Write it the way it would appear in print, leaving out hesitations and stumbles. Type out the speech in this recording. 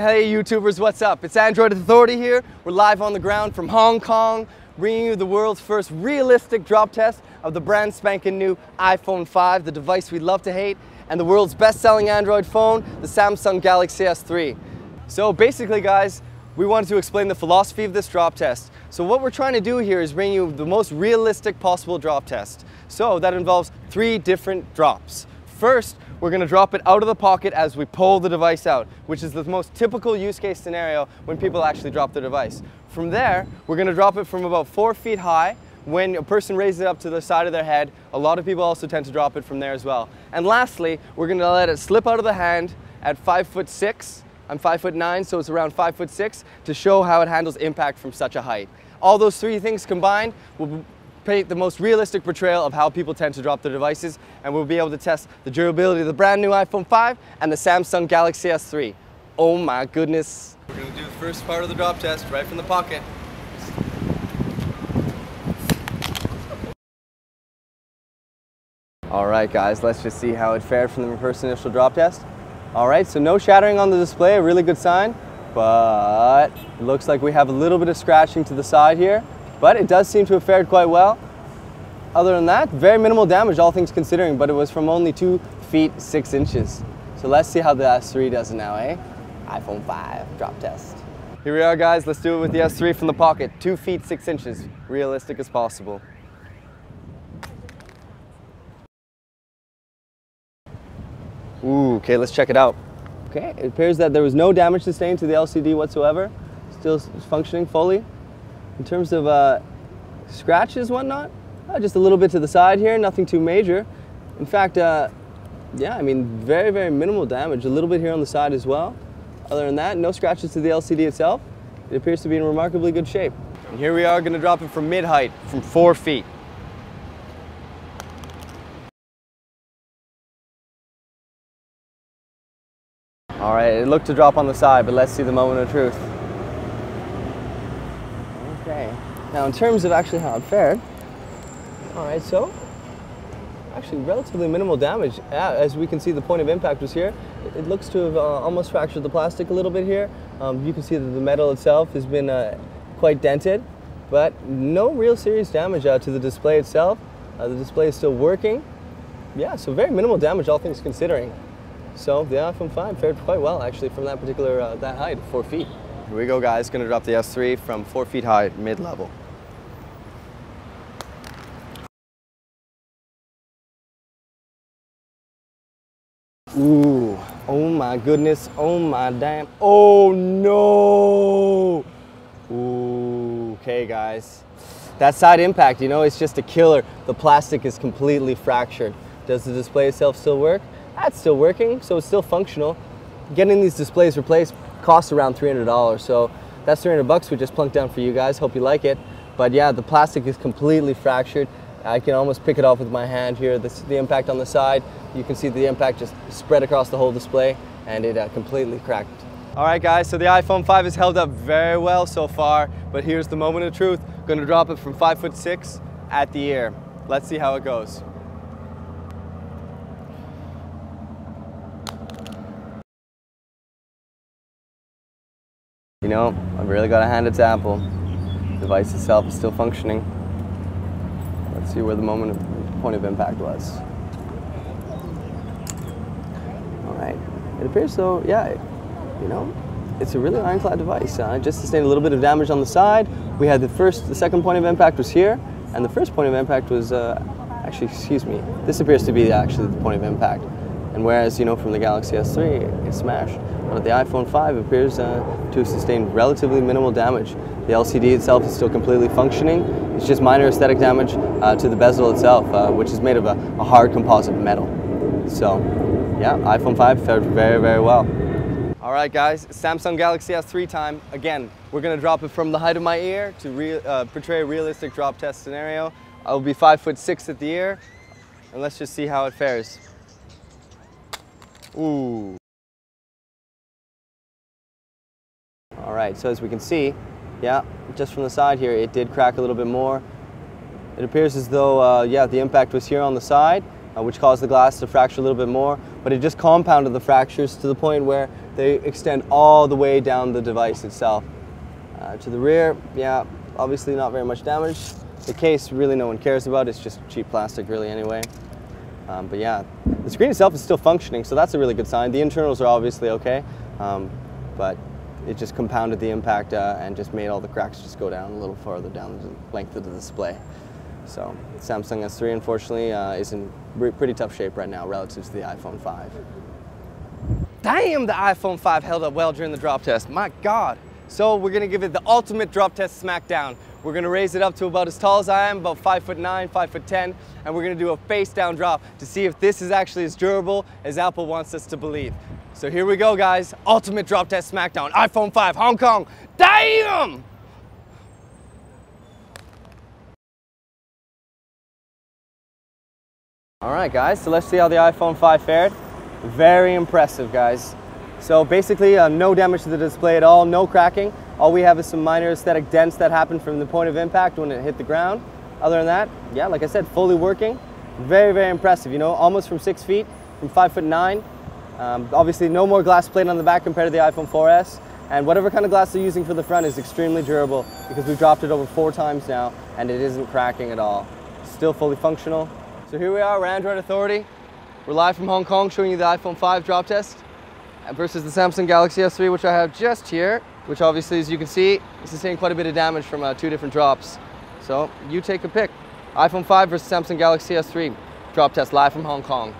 Hey YouTubers, what's up? It's Android Authority here. We're live on the ground from Hong Kong, bringing you the world's first realistic drop test of the brand spanking new iPhone 5, the device we love to hate, and the world's best-selling Android phone, the Samsung Galaxy S3. So basically guys, we wanted to explain the philosophy of this drop test. So what we're trying to do here is bring you the most realistic possible drop test. So that involves 3 different drops. First, we're going to drop it out of the pocket as we pull the device out, which is the most typical use case scenario when people actually drop their device. From there, we're going to drop it from about 4 feet high. When a person raises it up to the side of their head, a lot of people also tend to drop it from there as well. And lastly, we're going to let it slip out of the hand at 5'6". I'm 5'9", so it's around 5'6", to show how it handles impact from such a height. All those 3 things combined will paint the most realistic portrayal of how people tend to drop their devices, and we'll be able to test the durability of the brand new iPhone 5 and the Samsung Galaxy S3. Oh my goodness. We're going to do the first part of the drop test right from the pocket. Alright guys, let's just see how it fared from the first initial drop test. Alright, so no shattering on the display, a really good sign, but it looks like we have a little bit of scratching to the side here, but it does seem to have fared quite well. Other than that, very minimal damage, all things considering, but it was from only 2 feet 6 inches. So let's see how the S3 does it now, eh? iPhone 5 drop test. Here we are guys, let's do it with the S3 from the pocket. 2 feet 6 inches, realistic as possible. Ooh, okay, let's check it out. Okay, it appears that there was no damage sustained to the LCD whatsoever. Still functioning fully. In terms of scratches, whatnot, just a little bit to the side here, nothing too major. In fact, yeah, I mean, very, very minimal damage. A little bit here on the side as well. Other than that, no scratches to the LCD itself. It appears to be in remarkably good shape. And here we are going to drop it from mid-height, from 4 feet. Alright, it looked to drop on the side, but let's see the moment of truth. Okay, now in terms of actually how it fared, alright, so actually relatively minimal damage. As we can see, the point of impact was here. It looks to have almost fractured the plastic a little bit here. You can see that the metal itself has been quite dented, but no real serious damage to the display itself. The display is still working. Yeah, so very minimal damage, all things considering. So the iPhone 5 fared quite well actually from that particular, that height, 4 feet. Here we go guys, gonna drop the S3 from 4 feet high, mid-level. Ooh, oh my goodness, oh my damn, oh no! Ooh, okay guys. That side impact, you know, it's just a killer. The plastic is completely fractured. Does the display itself still work? That's still working, so it's still functional. Getting these displays replaced costs around $300, so that's $300 we just plunked down for you guys. Hope you like it. But yeah, the plastic is completely fractured. I can almost pick it off with my hand here. The impact on the side, you can see the impact just spread across the whole display, and it completely cracked. Alright guys, so the iPhone 5 has held up very well so far, but here's the moment of truth. Going to drop it from 5'6" at the ear. Let's see how it goes. You know, I've really got to hand it to Apple. The device itself is still functioning. Let's see where the point of impact was. Alright, it appears though, yeah, you know, it's a really ironclad device. It just sustained a little bit of damage on the side. We had the second point of impact was here, and the first point of impact was, actually, excuse me, this appears to be actually the point of impact. And whereas, you know, from the Galaxy S3, it smashed. But the iPhone 5 appears to have sustained relatively minimal damage. The LCD itself is still completely functioning. It's just minor aesthetic damage to the bezel itself, which is made of a hard composite metal. So, yeah, iPhone 5 fared very, very well. All right, guys, Samsung Galaxy S3 time. Again, we're going to drop it from the height of my ear to portray a realistic drop test scenario. I'll be 5'6" at the ear, and let's just see how it fares. Ooh. All right, so as we can see, yeah, just from the side here, it did crack a little bit more. It appears as though, yeah, the impact was here on the side, which caused the glass to fracture a little bit more, but it just compounded the fractures to the point where they extend all the way down the device itself. To the rear, yeah, obviously not very much damage. The case, really no one cares about, it's just cheap plastic really anyway. But yeah, the screen itself is still functioning, so that's a really good sign. The internals are obviously okay, but it just compounded the impact and just made all the cracks just go down a little farther down the length of the display. So Samsung S3 unfortunately is in pretty tough shape right now relative to the iPhone 5. Damn, the iPhone 5 held up well during the drop test, my God. So we're gonna give it the ultimate drop test smackdown. We're gonna raise it up to about as tall as I am, about 5'9", 5'10", and we're gonna do a face down drop to see if this is actually as durable as Apple wants us to believe. So here we go, guys. Ultimate drop test smackdown, iPhone 5, Hong Kong. Damn! All right, guys, so let's see how the iPhone 5 fared. Very impressive, guys. So basically, no damage to the display at all, no cracking. All we have is some minor aesthetic dents that happened from the point of impact when it hit the ground. Other than that, yeah, like I said, fully working. Very, very impressive, you know, almost from 6 feet, from 5'9". Obviously, no more glass plate on the back compared to the iPhone 4S. And whatever kind of glass they're using for the front is extremely durable because we've dropped it over 4 times now and it isn't cracking at all. Still fully functional. So here we are, we're Android Authority. We're live from Hong Kong showing you the iPhone 5 drop test versus the Samsung Galaxy S3, which I have just here, which obviously, as you can see, is sustaining quite a bit of damage from 2 different drops. So you take a pick. iPhone 5 versus Samsung Galaxy S3 drop test live from Hong Kong.